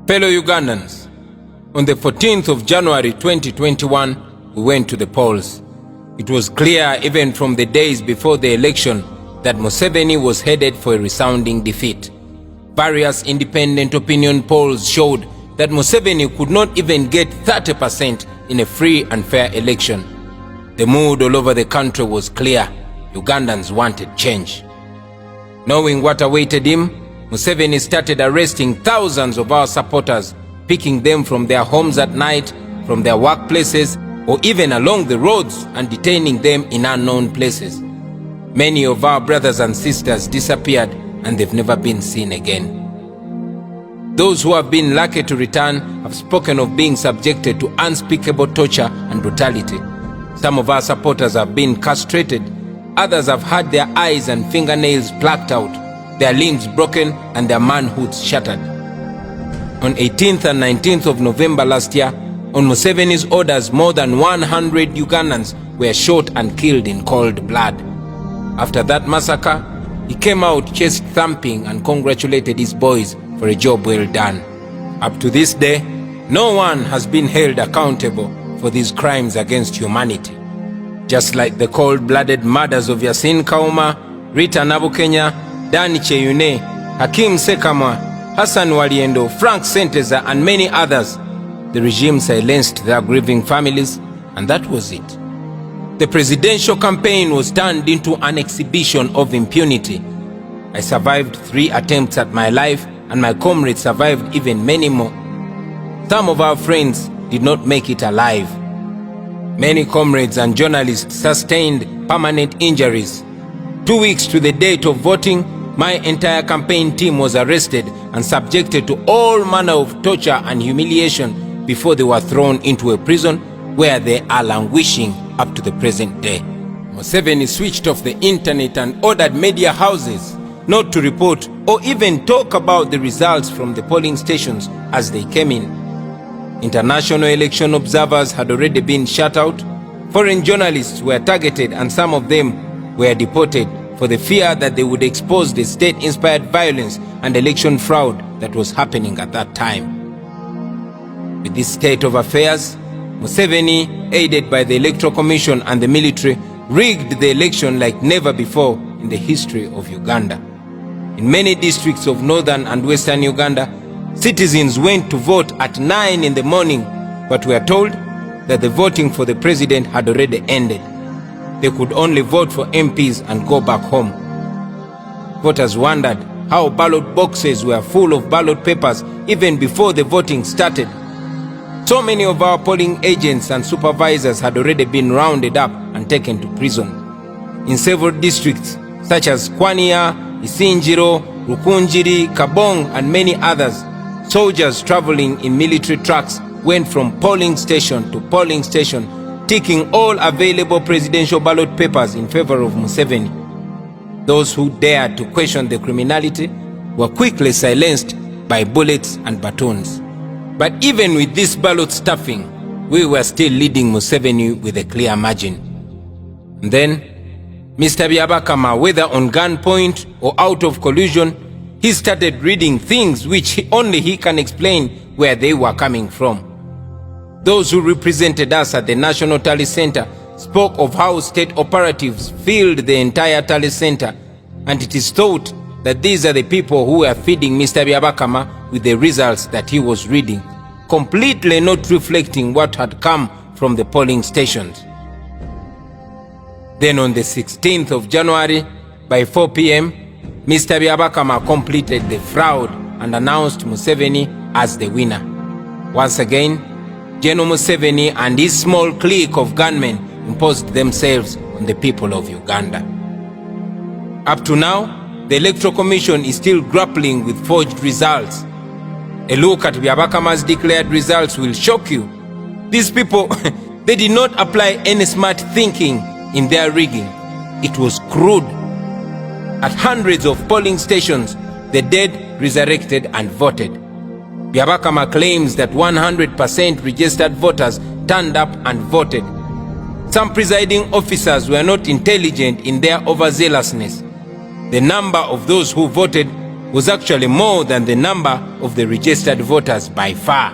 Fellow Ugandans, on the 14th of January 2021, we went to the polls. It was clear even from the days before the election that Museveni was headed for a resounding defeat. Various independent opinion polls showed that Museveni could not even get 30% in a free and fair election. The mood all over the country was clear. Ugandans wanted change. Knowing what awaited him, Museveni started arresting thousands of our supporters, picking them from their homes at night, from their workplaces, or even along the roads, and detaining them in unknown places. Many of our brothers and sisters disappeared, and they've never been seen again. Those who have been lucky to return have spoken of being subjected to unspeakable torture and brutality. Some of our supporters have been castrated. Others have had their eyes and fingernails plucked out, their limbs broken, and their manhoods shattered. On 18th and 19th of November last year, on Museveni's orders, more than 100 Ugandans were shot and killed in cold blood. After that massacre, he came out chest thumping and congratulated his boys for a job well done. Up to this day, no one has been held accountable for these crimes against humanity. Just like the cold-blooded murders of Yasin Kauma, Rita Nabukenya, Dani Cheyune, Hakim Sekamwa, Hassan Waliendo, Frank Senteza, and many others, the regime silenced their grieving families, and that was it. The presidential campaign was turned into an exhibition of impunity. I survived 3 attempts at my life, and my comrades survived even many more. Some of our friends did not make it alive. Many comrades and journalists sustained permanent injuries. 2 weeks to the date of voting, my entire campaign team was arrested and subjected to all manner of torture and humiliation before they were thrown into a prison where they are languishing up to the present day. Museveni switched off the internet and ordered media houses not to report or even talk about the results from the polling stations as they came in. International election observers had already been shut out. Foreign journalists were targeted, and some of them were deported for the fear that they would expose the state-inspired violence and election fraud that was happening at that time. With this state of affairs, Museveni, aided by the Electoral Commission and the military, rigged the election like never before in the history of Uganda. In many districts of northern and western Uganda, citizens went to vote at 9 in the morning, but were told that the voting for the president had already ended. They could only vote for MPs and go back home. Voters wondered how ballot boxes were full of ballot papers even before the voting started. So many of our polling agents and supervisors had already been rounded up and taken to prison. In several districts such as Kwanya, Isinjiro, Rukunjiri, Kabong, and many others, soldiers traveling in military trucks went from polling station to polling station, taking all available presidential ballot papers in favor of Museveni. Those who dared to question the criminality were quickly silenced by bullets and batons. But even with this ballot stuffing, we were still leading Museveni with a clear margin. And then, Mr. Byabakama, whether on gunpoint or out of collusion, he started reading things which only he can explain where they were coming from. Those who represented us at the National Tally Center spoke of how state operatives filled the entire Tally Center, and it is thought that these are the people who were feeding Mr. Byabakama with the results that he was reading, completely not reflecting what had come from the polling stations. Then on the 16th of January, by 4 p.m., Mr. Byabakama completed the fraud and announced Museveni as the winner. Once again, General Museveni and his small clique of gunmen imposed themselves on the people of Uganda. Up to now, the Electoral Commission is still grappling with forged results. A look at Byabakama's declared results will shock you. These people, they did not apply any smart thinking in their rigging. It was crude. At hundreds of polling stations, the dead resurrected and voted. Byabakama claims that 100% registered voters turned up and voted. Some presiding officers were not intelligent in their overzealousness. The number of those who voted was actually more than the number of the registered voters by far.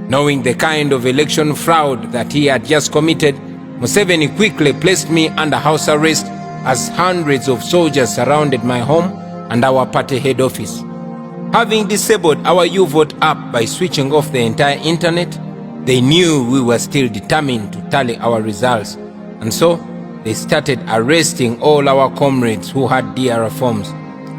Knowing the kind of election fraud that he had just committed, Museveni quickly placed me under house arrest as hundreds of soldiers surrounded my home and our party head office. Having disabled our U-Vote app by switching off the entire internet, they knew we were still determined to tally our results, and so they started arresting all our comrades who had DR forms.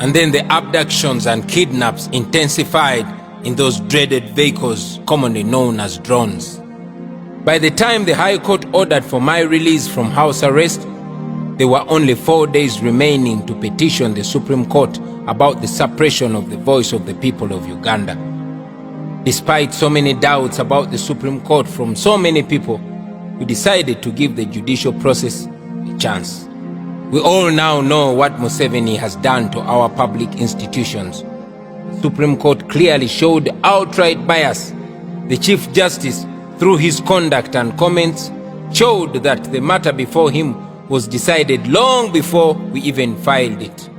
And then the abductions and kidnaps intensified in those dreaded vehicles commonly known as drones. By the time the High Court ordered for my release from house arrest, there were only 4 days remaining to petition the Supreme Court about the suppression of the voice of the people of Uganda. Despite so many doubts about the Supreme Court from so many people, we decided to give the judicial process a chance. We all now know what Museveni has done to our public institutions. The Supreme Court clearly showed outright bias. The Chief Justice, through his conduct and comments, showed that the matter before him was decided long before we even filed it.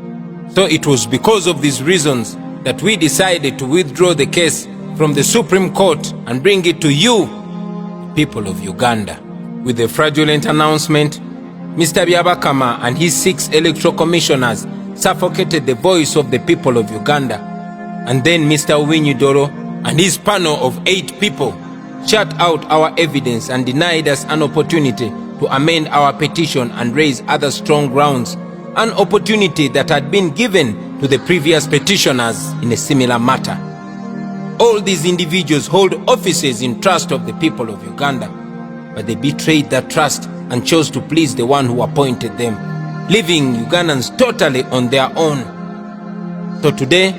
So it was because of these reasons that we decided to withdraw the case from the Supreme Court and bring it to you, people of Uganda. With the fraudulent announcement, Mr. Byabakama and his 6 electoral commissioners suffocated the voice of the people of Uganda. And then Mr. Uwinyidoro and his panel of 8 people shut out our evidence and denied us an opportunity to amend our petition and raise other strong grounds, an opportunity that had been given to the previous petitioners in a similar matter. All these individuals hold offices in trust of the people of Uganda, but they betrayed that trust and chose to please the one who appointed them, leaving Ugandans totally on their own. So today,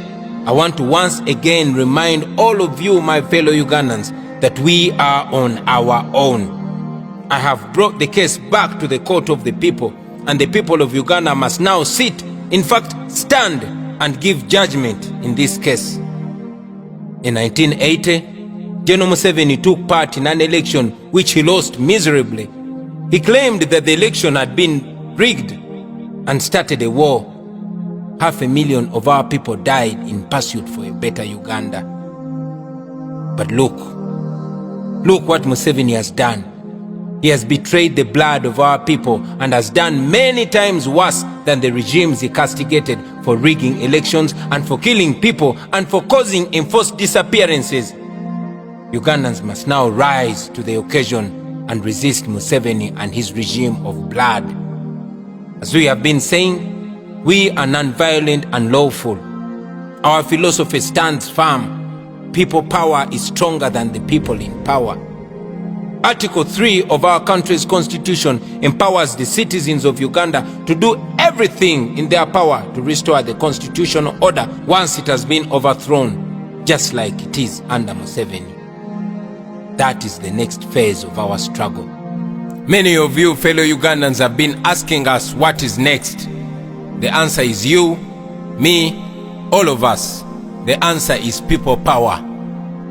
I want to once again remind all of you, my fellow Ugandans, that we are on our own. I have brought the case back to the court of the people, and the people of Uganda must now sit, in fact stand, and give judgment in this case. In 1980, General Museveni took part in an election which he lost miserably. He claimed that the election had been rigged and started a war. 500,000 of our people died in pursuit for a better Uganda. But look what Museveni has done. He has betrayed the blood of our people and has done many times worse than the regimes he castigated for rigging elections and for killing people and for causing enforced disappearances. Ugandans must now rise to the occasion and resist Museveni and his regime of blood. As we have been saying, we are non-violent and lawful. Our philosophy stands firm. People power is stronger than the people in power. Article 3 of our country's constitution empowers the citizens of Uganda to do everything in their power to restore the constitutional order once it has been overthrown, just like it is under Museveni. That is the next phase of our struggle. Many of you fellow Ugandans have been asking us what is next. The answer is you, me, all of us. The answer is people power.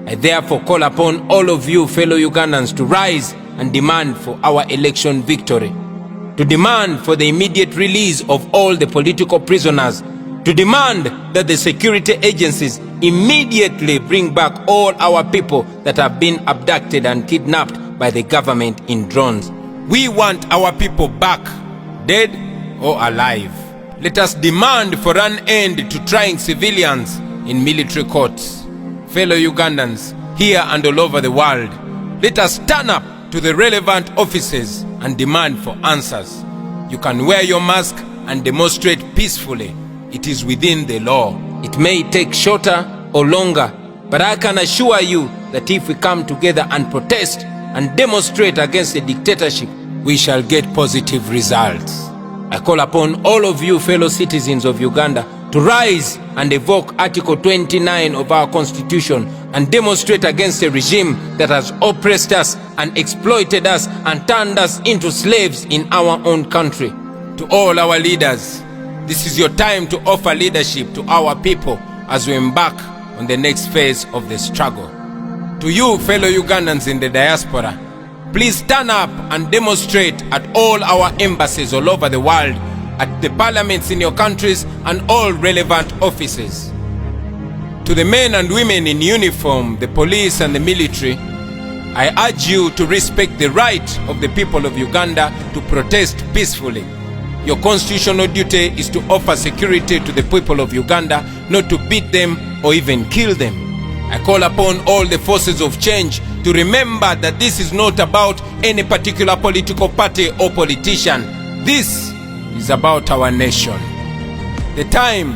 I therefore call upon all of you fellow Ugandans to rise and demand for our election victory, to demand for the immediate release of all the political prisoners, to demand that the security agencies immediately bring back all our people that have been abducted and kidnapped by the government in drones. We want our people back, dead or alive. Let us demand for an end to trying civilians in military courts. Fellow Ugandans, here and all over the world, let us stand up to the relevant offices and demand for answers. You can wear your mask and demonstrate peacefully. It is within the law. It may take shorter or longer, but I can assure you that if we come together and protest and demonstrate against the dictatorship, we shall get positive results. I call upon all of you fellow citizens of Uganda to rise and evoke Article 29 of our Constitution and demonstrate against a regime that has oppressed us and exploited us and turned us into slaves in our own country. To all our leaders, this is your time to offer leadership to our people as we embark on the next phase of the struggle. To you fellow Ugandans in the diaspora, please stand up and demonstrate at all our embassies all over the world at the parliaments in your countries and all relevant offices. To the men and women in uniform, the police and the military, I urge you to respect the right of the people of Uganda to protest peacefully. Your constitutional duty is to offer security to the people of Uganda, not to beat them or even kill them. I call upon all the forces of change to remember that this is not about any particular political party or politician. This is about our nation. The time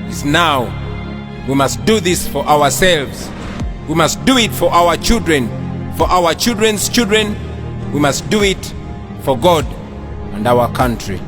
is now. We must do this for ourselves. We must do it for our children, for our children's children. We must do it for God and our country.